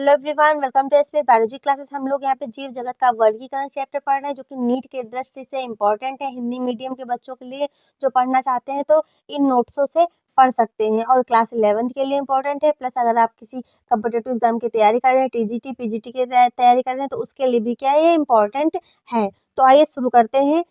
Hello everyone, welcome to SP biology classes. हम लोग यहाँ पे जीव जगत का वर्गीकरण चैप्टर पढ़ रहे हैं, जो कि नीट के दृष्टि से इम्पोर्टेंट है। हिंदी मीडियम के बच्चों के लिए जो पढ़ना चाहते हैं तो इन नोट्सों से पढ़ सकते हैं, और क्लास 11th के लिए इम्पोर्टेंट है। प्लस अगर आप किसी कम्पिटेटिव एग्जाम की तैयारी कर रहे हैं, टीजीटी पीजीटी की तैयारी कर रहे हैं, तो उसके लिए भी क्या है, ये इम्पोर्टेंट है। तो आइए शुरू करते हैं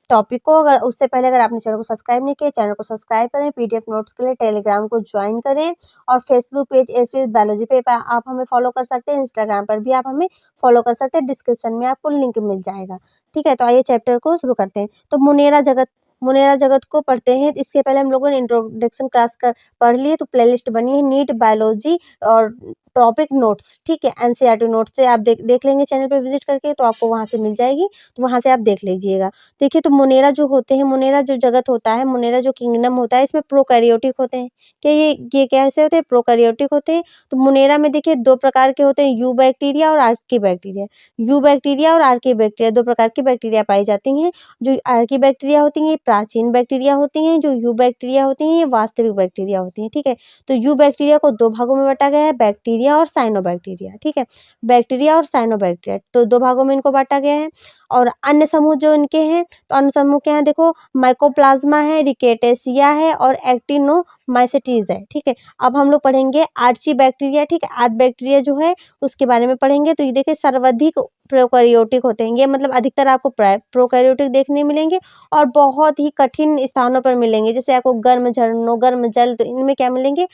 टॉपिक को। अगर उससे पहले अगर आपने चैनल को सब्सक्राइब नहीं किया, चैनल को सब्सक्राइब करें। पीडीएफ नोट्स के लिए टेलीग्राम को ज्वाइन करें, और फेसबुक पेज एसपी बायोलॉजी पे आप हमें फॉलो कर सकते हैं। इंस्टाग्राम पर भी आप हमें फॉलो कर सकते हैं, डिस्क्रिप्शन में आपको लिंक मिल जाएगा। ठीक है, तो आइए चैप्टर को शुरू करते हैं। तो मुनेरा जगत को पढ़ते हैं। इसके पहले हम लोगों ने इंट्रोडक्शन क्लास का पढ़ लिए, तो प्लेलिस्ट बनी है नीट बायोलॉजी और टॉपिक नोट्स। ठीक है, एनसीईआरटी नोट्स से आप देख लेंगे चैनल पे विजिट करके, तो आपको वहां से मिल जाएगी, तो वहां से आप देख लीजिएगा। देखिए, तो मुनेरा जो होते हैं, मुनेरा जो जगत होता है, मुनेरा जो किंगडम होता है, इसमें प्रोकैरियोटिक होते हैं। क्या ये कैसे होते हैं? प्रोकैरियोटिक होते हैं। तो मुनेरा में देखिए दो प्रकार के होते हैं, यू बैक्टीरिया और आर्की बैक्टीरिया। यू बैक्टीरिया और आर्की बैक्टीरिया, दो प्रकार की बैक्टीरिया पाई जाती हैं। जो आर्की बैक्टीरिया होती हैं ये प्राचीन बैक्टीरिया होती हैं, जो यू बैक्टीरिया होती हैं ये वास्तविक बैक्टीरिया होती हैं। ठीक है, तो यू बैक्टीरिया को दो भागों में बांटा गया है, बैक्टीरिया और साइनोबैक्टीरिया। ठीक है, बैक्टीरिया और साइनोबैक्टीरिया, तो दो भागों में इनको बांटा गया है। और अन्य समूह जो इनके हैं, तो अन्य समूह क्या है, देखो माइकोप्लाज्मा है, रिकेटेसिया है और एक्टिनोमाइसेटीज है। ठीक है, अब हम लोग पढ़ेंगे आर्ची बैक्टीरिया। ठीक है, आर्च बैक्टीरिया जो है उसके बारे में पढ़ेंगे। तो ये देखिए सर्वाधिक प्रोकैरियोटिक होते हैं ये, मतलब अधिकतर आपको प्रोकैरियोटिक देखने मिलेंगे, और बहुत ही कठिन स्थानों पर मिलेंगे। जैसे आपको गर्म झरनों, गर्म जल, तो इनमें क्या मिलेंगे,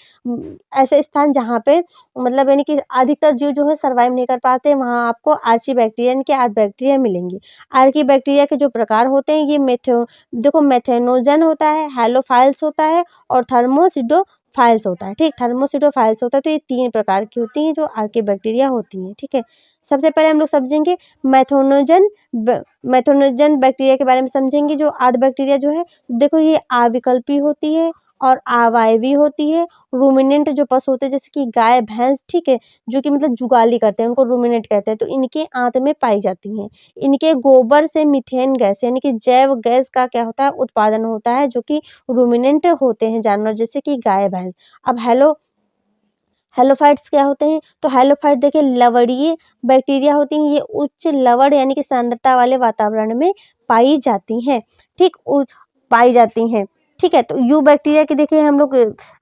ऐसे स्थान जहाँ पे मतलब यानी कि अधिकतर जीव जो है सर्वाइव नहीं कर पाते, वहाँ आपको आर्ची बैक्टीरिया यानी कि आर्च बैक्टीरिया मिलेंगी। आर्की बैक्टीरिया के जो प्रकार होते हैं, ये देखो मेथेनोजन होता है, हेलोफाइल्स होता है और थर्मोसिडोफाइल्स होता है। ठीक, थर्मोसिडोफाइल्स होता है। तो ये तीन प्रकार की होती हैं जो आर्की बैक्टीरिया होती हैं। ठीक है, सबसे पहले हम लोग समझेंगे मैथोनोजन बैक्टीरिया के बारे में समझेंगे। जो आर्च बैक्टीरिया जो है, देखो ये अविकल्पी होती है और अवायवी होती है। रूमिनेंट जो पशु होते हैं जैसे कि गाय भैंस, ठीक है, जो कि मतलब जुगाली करते हैं, उनको रूमिनेंट कहते हैं, तो इनके आंत में पाई जाती हैं। इनके गोबर से मीथेन गैस यानी कि जैव गैस का क्या होता है, उत्पादन होता है, जो कि रूमिनेंट होते हैं जानवर जैसे कि गाय भैंस। अब हेलोफाइट्स क्या होते हैं, तो हेलोफाइट देखिए लवणीय बैक्टीरिया होती हैं। ये उच्च लवण यानी कि सांद्रता वाले वातावरण में पाई जाती हैं। ठीक, पाई जाती हैं। ठीक है, तो यू बैक्टीरिया की देखिए हम लोग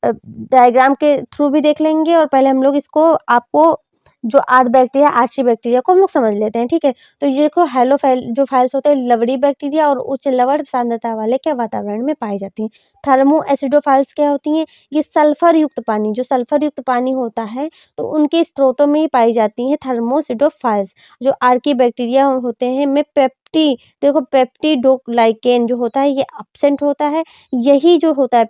डायग्राम के थ्रू भी देख लेंगे, और पहले हम लोग इसको आपको जो आर्च बैक्टीरिया आर्ची बैक्टीरिया को हम लोग समझ लेते हैं। ठीक है, तो ये देखो हेलोफाइल जो फाइल्स होते हैं लवणीय बैक्टीरिया और उच्च लवण सांद्रता वाले क्या वातावरण में पाई जाती हैं। थर्मो एसिडोफाइल्स क्या होती हैं, ये सल्फर युक्त पानी, जो सल्फर युक्त पानी होता है तो उनके स्रोतों में ही पाई जाती हैं थर्मोसिडोफाइल्स। जो आर्की बैक्टीरिया होते हैं में देखो पेप्टिडोग्लाइकेन जो होता है ये एब्सेंट होता है। यही जो होता है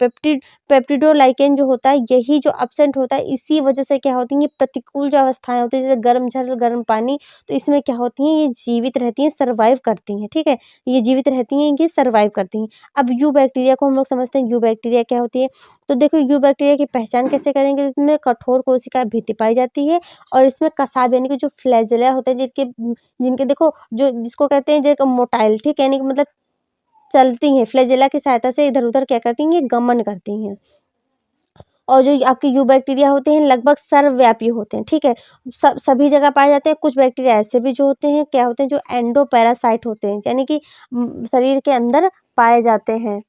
पेप्टिडोग्लाइकेन जो होता है, यही जो एब्सेंट होता है, इसी वजह से क्या होती है, प्रतिकूल जो अवस्थाएं होती है जैसे गर्म जल, गर्म पानी, तो इसमें क्या होती हैं, ये जीवित रहती हैं, सर्वाइव करती हैं। ठीक है, ये जीवित रहती हैं, ये सर्वाइव करती हैं। अब यू बैक्टीरिया को हम लोग समझते हैं, यू बैक्टीरिया क्या होती है। तो देखो यू बैक्टीरिया की पहचान कैसे करेंगे, इसमें कठोर कोशिका भित्ति पाई जाती है, और इसमें कसाब यानी कि जो फ्लैजेला होते हैं जिनके देखो जो जिसको कहते हैं जो मोटाइल, ठीक है, यानी कि मतलब चलती हैं, फ्लैजेला की सहायता से इधर उधर क्या करती हैं, ये गमन करती हैं। और जो आपके यू बैक्टीरिया होते हैं लगभग सर्वव्यापी होते हैं। ठीक है, सभी जगह पाए जाते हैं। कुछ बैक्टीरिया ऐसे भी जो होते हैं क्या होते हैं, जो एंडोपैरासाइट होते हैं, यानी कि शरीर के अंदर पाए जाते हैं।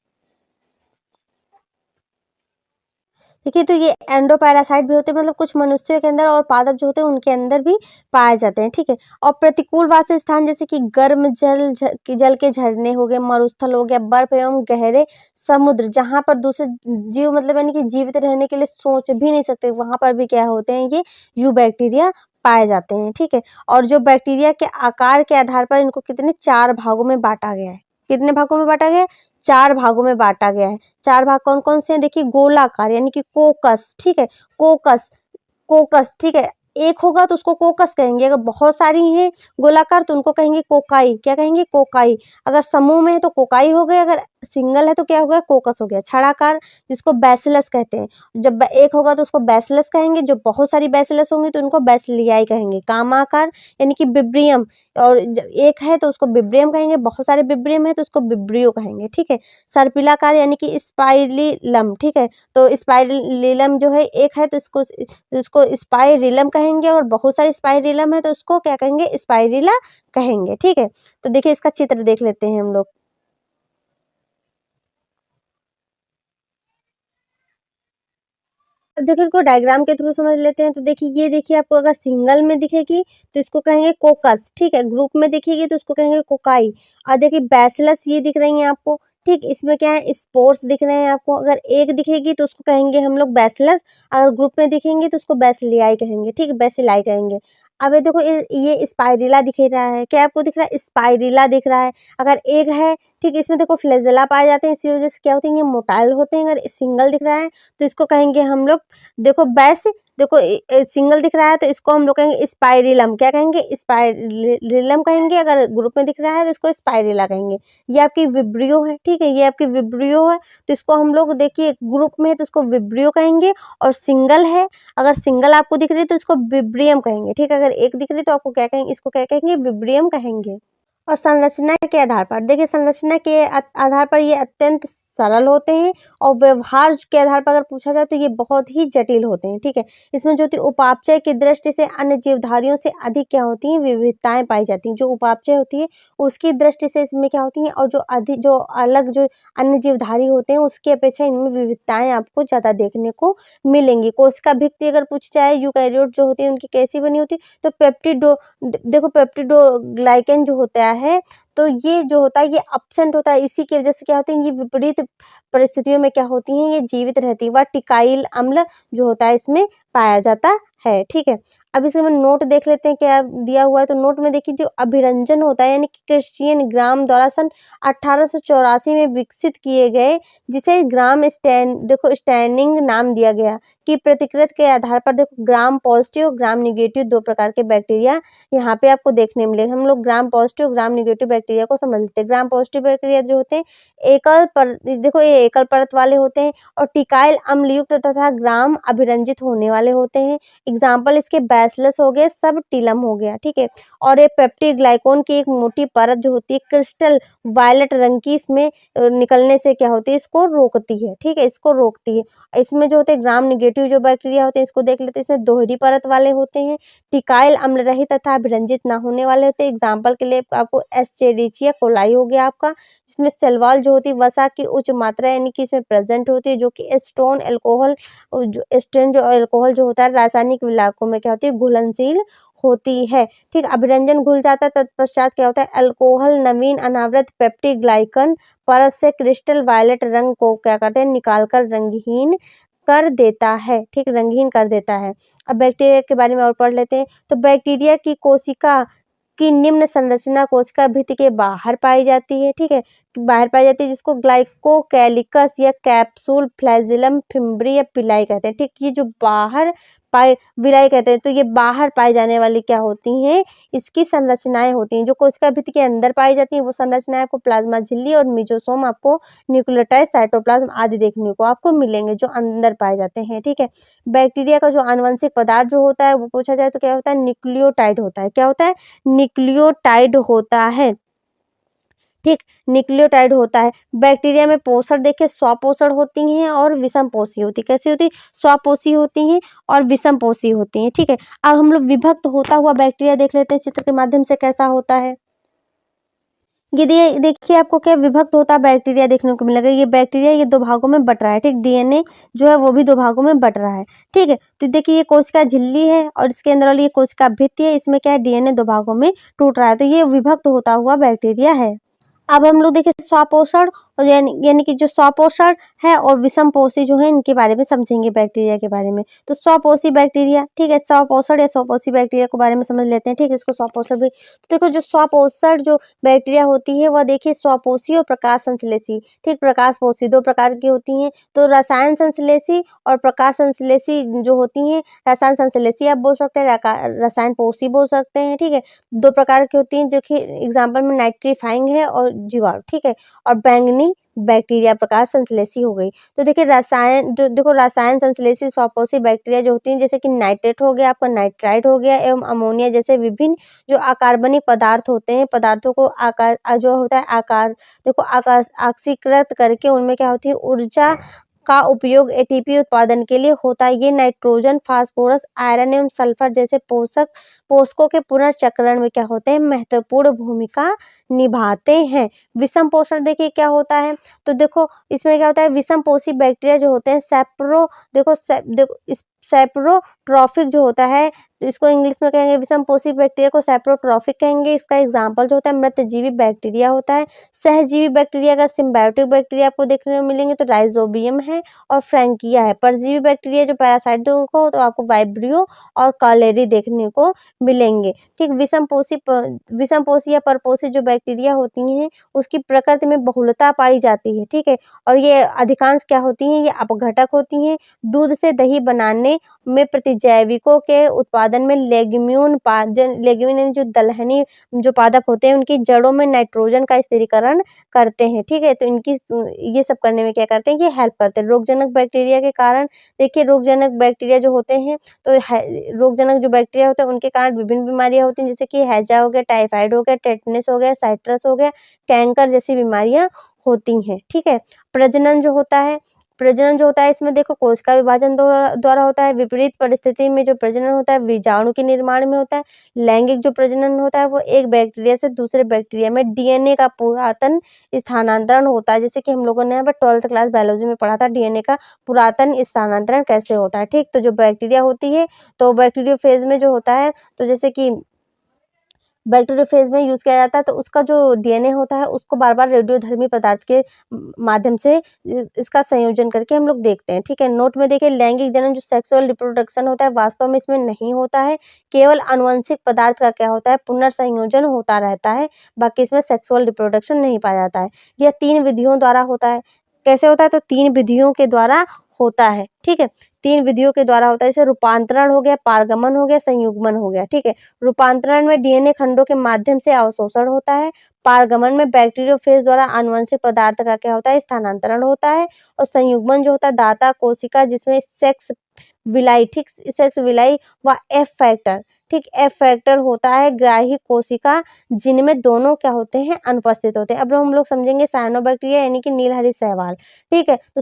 देखिए, तो ये एंडोपैरासाइट भी होते हैं, मतलब कुछ मनुष्यों के अंदर और पादप जो होते हैं उनके अंदर भी पाए जाते हैं। ठीक है, और प्रतिकूल वास स्थान जैसे कि गर्म जल के झरने हो गए, मरुस्थल हो गया, बर्फ एवं गहरे समुद्र, जहाँ पर दूसरे जीव मतलब यानी कि जीवित रहने के लिए सोच भी नहीं सकते, वहां पर भी क्या होते हैं, ये यू बैक्टीरिया पाए जाते हैं। ठीक है, और जो बैक्टीरिया के आकार के आधार पर इनको कितने चार भागों में बांटा गया है। कितने भागों में बांटा गया है, चार भागों में बांटा गया है। चार भाग कौन कौन से हैं, देखिए गोलाकार यानी कि कोकस, ठीक है, कोकस कोकस, ठीक है, एक होगा तो उसको कोकस कहेंगे, अगर बहुत सारी हैं गोलाकार तो उनको कहेंगे कोकाई। क्या कहेंगे, कोकाई। अगर समूह में है तो कोकाई हो गए, अगर सिंगल है तो क्या हो गया, कोकस हो गया। छड़ाकार जिसको बैसिलस कहते हैं, जब एक होगा तो उसको बैसिलस कहेंगे, जो बहुत सारी बैसिलस होंगी तो उनको बैसिलियाई कहेंगे। कामाकार यानी कि बिब्रियम, और एक है तो उसको बिब्रियम कहेंगे, बहुत सारे बिब्रियम है तो उसको बिब्रियो कहेंगे। ठीक है, सर्पिलाकार यानी कि स्पाइरिलम, ठीक है, तो स्पाइरिलम जो है एक है तो इसको स्पाइरिलम कहेंगे, कहेंगे और बहुत सारे स्पाइरिलम है तो उसको क्या कहेंगे, स्पाइरिला कहेंगे। ठीक है, तो देखिए इसका चित्र देख लेते हैं हम लोग। अब देखिए इनको डायग्राम के थ्रू समझ लेते हैं। तो देखिए ये देखिए आपको अगर सिंगल में दिखेगी तो इसको कहेंगे कोकस, ठीक है। ग्रुप में दिखेगी तो इसको कहेंगे कोकाई। और देखिए बैसिलस ये दिख रही हैं आपको, ठीक। इसमें क्या है, स्पोर्स दिख रहे हैं आपको। अगर एक दिखेगी तो उसको कहेंगे हम लोग बैसिलस, अगर ग्रुप में दिखेंगे तो उसको बैसिलियाई कहेंगे, ठीक, बैसिलाई कहेंगे। अब ये देखो ये स्पाइरिला दिख रहा है, क्या आपको दिख रहा है, स्पाइरिला दिख रहा है। अगर एक है, ठीक, इसमें देखो फ्लैजेला पाए जाते हैं, इसी वजह से क्या होते हैं, ये मोटाइल होते हैं। अगर सिंगल दिख रहा है तो इसको कहेंगे हम लोग, देखो बैस, देखो सिंगल दिख रहा है तो इसको हम लोग कहेंगे स्पाइरिलम, क्या कहेंगे, स्पाइरिलम कहेंगे। अगर ग्रुप में दिख रहा है तो इसको स्पाइरिला कहेंगे। ये आपकी विब्रियो है, ठीक है, ये आपकी विब्रियो है तो इसको हम लोग देखिए ग्रुप में है तो इसको विब्रियो कहेंगे। और सिंगल है, अगर सिंगल आपको दिख रही है तो इसको विब्रियम कहेंगे, ठीक है। अगर एक दिख रही है तो आपको क्या कहेंगे, इसको क्या कहेंगे, विब्रियम कहेंगे। और संरचना के आधार पर देखिए, संरचना के आधार पर ये अत्यंत सरल होते हैं और व्यवहार के आधार पर अगर पूछा जाए तो ये बहुत ही जटिल होते हैं, ठीक है। इसमें जो होती है उपापचय की दृष्टि से अन्य जीवधारियों से अधिक क्या होती हैं, विविधताएं पाई जाती हैं। जो उपापचय होती है उसकी दृष्टि से इसमें क्या होती हैं, और जो अधिक जो अलग जो अन्य जीवधारी होते हैं उसकी अपेक्षा इनमें विविधताएं आपको ज्यादा देखने को मिलेंगी। कोशिका भित्ति अगर पूछी जाए यूकैरियोट जो होती है उनकी कैसी बनी होती है, तो पेप्टिडो, देखो पेप्टिडोग्लाइकेन जो होता है तो ये जो होता है ये एब्सेंट होता है। इसी की वजह से क्या होती है, ये विपरीत परिस्थितियों में क्या होती हैं, ये जीवित रहती है। वह टिकाइल अम्ल जो होता है इसमें पाया जाता है, ठीक है। अब इसमें हम नोट देख लेते हैं क्या दिया हुआ है। तो नोट में देखिए जो अभिरंजन होता है यानी कि क्रिश्चियन ग्राम द्वारा सन 1884 में विकसित किए गए, जिसे ग्राम देखो स्टैनिंग नाम दिया गया, कि प्रतिकृत के आधार पर देखो ग्राम पॉजिटिव ग्राम निगेटिव दो प्रकार के बैक्टीरिया यहाँ पे आपको देखने मिले। हम लोग gram positive gram negative bacteria को समझ लेते हैं। ग्राम पॉजिटिव बैक्टीरिया जो होते हैं एकल पर, देखो ये एकल परत वाले होते हैं और टिकाइल अम्लयुक्त तथा ग्राम अभिरंजित होने वाले होते हैं। एग्जाम्पल इसके बैसिलस हो गए, सब टीलम हो गया, ठीक है। और ये पेप्टिडग्लाइकोन की एक मोटी परत जो होती है क्रिस्टल वायलेट रंग की, इसमें निकलने से क्या होती है, इसको रोकती है, ठीक है, इसको रोकती है। इसमें जो होते हैं ग्राम निगेटिव जो बैक्टीरिया होते हैं इसको देख लेते हैं। इसमें दोहरी परत वाले होते हैं, टिकाइल अम्ल रहित तथा अभिरंजित ना होने वाले होते हैं। एग्जाम्पल के लिए आपको एस्चेरिचिया कोलाई हो गया आपका, जिसमें सेलवाल जो होती है वसा की उच्च मात्रा यानी कि इसमें प्रेजेंट होती है, जो कि एस्टोन अल्कोहल एस्टेन जो अल्कोहल जो होता है रासायनिक इलाकों में क्या होती है, घुलनशील होती है, ठीक। अभिरंजन घुल जाता है, तत्पश्चात क्या होता है, अल्कोहल नवीन अनावृत पेप्टिडग्लाइकन परत से क्रिस्टल वायलेट रंग को क्या करते हैं, निकालकर रंगहीन कर देता है, ठीक, रंगहीन कर देता है। अब बैक्टीरिया के बारे में और पढ़ लेते हैं। तो बैक्टीरिया की कोशिका की निम्न संरचना कोशिका भित्ति के बाहर पाई जाती है, ठीक है, बाहर पाई जाती है, जिसको ग्लाइकोकैलिकस या कैप्सूल फ्लैजिलम फिम्ब्री या पिलाई कहते हैं, ठीक। ये जो बाहर पाए विलाई कहते हैं, तो ये बाहर पाई जाने वाली क्या होती हैं, इसकी संरचनाएं होती हैं। जो कोशिका भित्ति के अंदर पाई जाती हैं वो संरचनाएं आपको प्लाज्मा झिल्ली और मिजोसोम, आपको न्यूक्लियोटाइड साइटोप्लाज्म आदि देखने को आपको मिलेंगे जो अंदर पाए जाते हैं, ठीक है। बैक्टीरिया का जो आनुवंशिक पदार्थ जो होता है वो पूछा जाए तो क्या होता है, न्यूक्लियोटाइड होता है। क्या होता है, न्यूक्लियोटाइड होता है, ठीक, न्यूक्लियोटाइड होता है। बैक्टीरिया में पोषण देखिए स्वपोषण होती हैं और विषमपोषी होती है। कैसी होती है, स्वपोषी होती हैं और विषमपोषी होती हैं, ठीक है। अब हम लोग विभक्त होता हुआ बैक्टीरिया देख लेते हैं चित्र के माध्यम से कैसा होता है। ये देखिए आपको क्या विभक्त होता बैक्टीरिया देखने को मिलेगा। ये बैक्टीरिया ये दो भागों में बट रहा है, ठीक, डीएनए जो है वो भी दो भागों में बट रहा है, ठीक है। तो देखिए ये कोशिका झिल्ली है और इसके अंदर वाली ये कोशिका भित्ति है, इसमें क्या है, डीएनए दो भागों में टूट रहा है, तो ये विभक्त होता हुआ बैक्टीरिया है। अब हम लोग देखिए स्वपोषण और यानी कि जो स्वपोषण है और विषमपोषी जो है इनके बारे में समझेंगे बैक्टीरिया के बारे में। तो स्वपोषी बैक्टीरिया, ठीक है, स्वपोषण या स्वपोषी बैक्टीरिया के बारे में समझ लेते हैं, ठीक है, इसको स्वपोषण भी। तो देखो जो स्वपोषण जो बैक्टीरिया होती है वह देखिए स्वपोषी और प्रकाश संश्लेषी, ठीक, प्रकाशपोषी दो प्रकार की होती हैं। तो रसायन संश्लेषी और प्रकाश संश्लेषी जो होती हैं, रसायन संश्लेषी आप बोल सकते हैं, रसायन पोषी बोल सकते हैं, ठीक है। दो प्रकार की होती हैं जो कि एग्जाम्पल में नाइट्रीफाइंग है और जीवाणु, ठीक है। और बैंगनी बैक्टीरिया प्रकाश संश्लेषी हो गई। तो देखिए रसायन जो देखो रसायन संश्लेषी स्वपोषी बैक्टीरिया जो होती हैं जैसे कि नाइट्रेट हो गया, आपका नाइट्राइट हो गया एवं अमोनिया जैसे विभिन्न जो अकार्बनिक पदार्थ होते हैं, पदार्थों को आकार जो होता है आकार देखो आकाश आक्सीकृत करके उनमें क्या होती है ऊर्जा का उपयोग एटीपी उत्पादन के लिए होता है। ये नाइट्रोजन, फास्फोरस, आयरन एवं सल्फर जैसे पोषकों के पुनर्चक्रण में क्या होते हैं, महत्वपूर्ण भूमिका निभाते हैं। विषम पोषण देखिए क्या होता है, तो देखो इसमें क्या होता है, विषम पोषी बैक्टीरिया जो होते हैं सेप्रोट्रॉफिक जो होता है, तो इसको इंग्लिश में कहेंगे, विषम पोषी बैक्टीरिया को सेप्रोट्रॉफिक कहेंगे। इसका एग्जाम्पल जो होता है मृतजीवी बैक्टीरिया होता है। सहजीवी बैक्टीरिया, अगर सिम्बायोटिक बैक्टीरिया आपको देखने को मिलेंगे तो राइजोबियम है और फ्रैंकिया है। परजीवी बैक्टीरिया जो पैरासाइट को, तो आपको वाइब्रियो और कॉलेरी देखने को मिलेंगे। ठीक, विषम पोषी या परपोषी जो बैक्टीरिया होती हैं उसकी प्रकृति में बहुलता पाई जाती है। ठीक है, और ये अधिकांश क्या होती हैं, ये अपघटक होती हैं। दूध से दही बनाने में प्रतिजैविकों के उत्पादन में लेग्यूमिन यानी जो दलहनी जो पादप होते हैं उनकी जड़ों में नाइट्रोजन का स्थिरीकरण करते हैं। ठीक है, तो इनकी ये सब करने में क्या करते हैं, ये हेल्प करते हैं। रोगजनक बैक्टीरिया के कारण देखिए, रोगजनक बैक्टीरिया जो होते हैं, तो रोगजनक जो बैक्टीरिया होते हैं उनके कारण विभिन्न बीमारियां होती हैं, जैसे कि हैजा हो गया, टाइफाइड हो गया, टेटनस हो गया, साइट्रस हो गया, कैंकर जैसी बीमारियां होती हैं। ठीक है, प्रजनन जो होता है इसमें देखो कोशिका विभाजन द्वारा होता है। विपरीत परिस्थिति में जो प्रजनन होता है बीजाणु के निर्माण में होता है। लैंगिक जो प्रजनन होता है वो एक बैक्टीरिया से दूसरे बैक्टीरिया में डीएनए का पुरातन स्थानांतरण होता है। जैसे कि हम लोगों ने यहाँ पर 12th क्लास बायोलॉजी में पढ़ा था, डीएनए का पुरातन स्थानांतरण कैसे होता है। ठीक, तो जो बैक्टीरिया होती है, तो बैक्टीरियोफेज में जो होता है, तो जैसे कि बैक्टीरियोफेज में यूज किया जाता है, तो उसका जो डीएनए होता है उसको बार बार रेडियोधर्मी पदार्थ के माध्यम से इसका संयोजन करके हम लोग देखते हैं। ठीक है, नोट में देखिए, लैंगिक जनन जो सेक्सुअल रिप्रोडक्शन होता है वास्तव में इसमें नहीं होता है, केवल आनुवंशिक पदार्थ का क्या होता है, पुनर्संयोजन होता रहता है, बाकी इसमें सेक्सुअल रिप्रोडक्शन नहीं पाया जाता है। यह 3 विधियों द्वारा होता है। कैसे होता है, तो 3 विधियों के द्वारा होता है। ठीक है, 3 विधियों के द्वारा होता है, जैसे रूपांतरण हो गया, पारगमन हो गया, संयुग्मन हो गया। ठीक है, रूपांतरण में डीएनए खंडों के माध्यम से अवशोषण होता है। पारगमन में बैक्टीरियोफेज द्वारा आनुवंशिक पदार्थ का क्या होता है, स्थानांतरण होता है। और संयुग्मन जो होता है दाता कोशिका, जिसमें सेक्स विलाई व एफ फैक्टर, ठीक, एफ फैक्टर होता है ग्राही कोशिका, जिनमें दोनों क्या होते हैं, अनुपस्थित होते हैं। अब हम लोग समझेंगे साइनोबैक्टीरिया यानी कि नीलहरी शैवाल। ठीक है, तो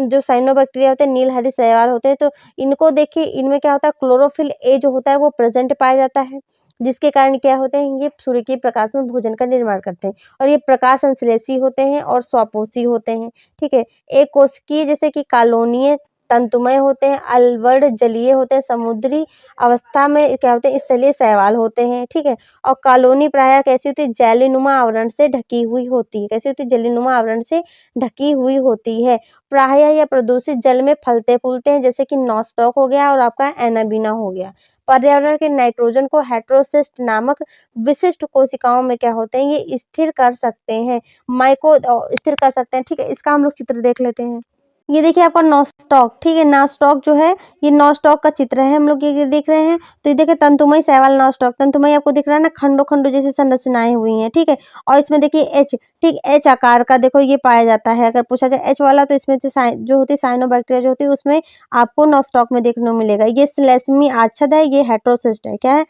जो साइनोबैक्टीरिया होते हैं नीलहरी शैवाल होते हैं, तो इनको देखिए, इनमें क्या होता है, क्लोरोफिल ए जो होता है वो प्रेजेंट पाया जाता है, जिसके कारण क्या होते हैं, ये सूर्य के प्रकाश में भोजन का निर्माण करते हैं। और ये प्रकाश संश्लेषी होते हैं और स्वपोषी होते हैं। ठीक है, एक कोशिकीय जैसे कि कॉलोनीय तंतुमय होते हैं, अलवर्ण जलीय होते हैं, समुद्री अवस्था में क्या होते हैं, स्थलीय शैवाल होते हैं। ठीक है, और कॉलोनी प्रायः कैसी होती है, जलीनुमा आवरण से ढकी हुई होती है। कैसी होती है, जलीनुमा आवरण से ढकी हुई होती है। प्रायः या प्रदूषित जल में फलते फूलते हैं, जैसे कि नॉस्टॉक हो गया और आपका एनाबीना हो गया। पर्यावरण के नाइट्रोजन को हेटेरोसिस्ट नामक विशिष्ट कोशिकाओं में क्या होते हैं, ये स्थिर कर सकते हैं, स्थिर कर सकते हैं। ठीक है, इसका हम लोग चित्र देख लेते हैं। ये देखिए आपका नॉस्टॉक। ठीक है, नॉस्टॉक जो है, ये नॉस्टॉक का चित्र है, हम लोग ये देख रहे हैं। तो ये देखिए तंतुमय शैवाल नॉस्टॉक, तंतुमय आपको दिख रहा है ना, खंडों खंडों जैसी संरचनाएं हुई हैं। ठीक है, और इसमें देखिए एच, ठीक, एच आकार का देखो ये पाया जाता है। अगर पूछा जाए एच वाला, तो इसमें से जो होती है साइनोबैक्टीरिया जो होती है उसमें आपको नॉस्टॉक में देखने को मिलेगा। ये श्लेष्मी आच्छद है, ये हेटेरोसिस्ट है। क्या है,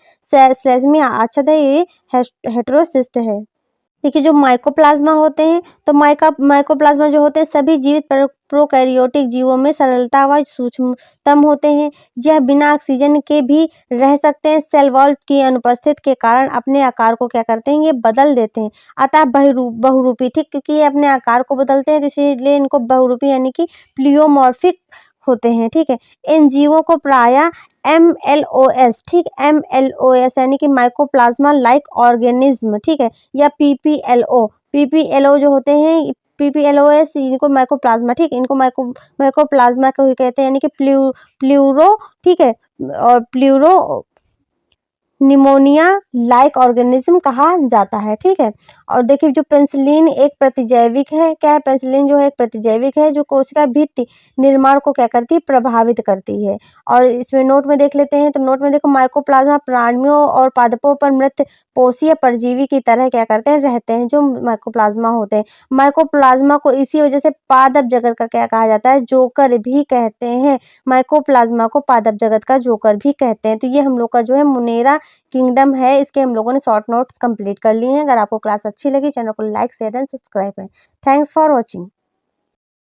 श्लेष्मी आच्छद है, ये हेटेरोसिस्ट है। देखिए जो माइकोप्लाज्मा होते हैं, तो माइकोप्लाज्मा जो होते हैं सभी जीवित प्रोकैरियोटिक जीवों में सरलता व सूक्ष्मतम होते हैं। यह बिना ऑक्सीजन के भी रह सकते हैं। सेल वॉल की अनुपस्थित के कारण अपने आकार को क्या करते हैं, ये बदल देते हैं। अतः बहुरूपी, ठीक, क्योंकि ये अपने आकार को बदलते हैं, तो इसलिए इनको बहुरूपी यानी कि प्लियोमॉर्फिक होते हैं। ठीक है, इन जीवों को प्रायः MLOS, ठीक, MLOS यानी कि माइकोप्लाज्मा लाइक ऑर्गेनिज्म, ठीक है, या PPLO जो होते हैं, PPLOS इनको माइकोप्लाज्मा, ठीक, इनको माइकोप्लाज्मा को ही कहते हैं, यानी कि प्लूरो, ठीक है, और प्लूरो निमोनिया लाइक ऑर्गेनिज्म कहा जाता है। ठीक है, और देखिए जो पेनिसिलिन एक प्रतिजैविक है। क्या है, पेनिसिलिन जो है एक प्रतिजैविक है जो कोशिका भित्ति निर्माण को क्या करती है, प्रभावित करती है। और इसमें नोट में देख लेते हैं, तो नोट में देखो माइकोप्लाज्मा प्राणियों और पादपों पर मृत पोषी परजीवी की तरह क्या करते हैं, रहते हैं, जो माइकोप्लाज्मा होते हैं। माइकोप्लाज्मा को इसी वजह से पादप जगत का क्या कहा जाता है, जोकर भी कहते हैं। माइकोप्लाज्मा को पादप जगत का जोकर भी कहते हैं। तो ये हम लोग का जो है मुनेरा किंगडम है, इसके हम लोगों ने शॉर्ट नोट्स कंप्लीट कर लिए हैं। अगर आपको क्लास अच्छी लगी, चैनल को लाइक शेयर एंड सब्सक्राइब करें। Thanks for watching.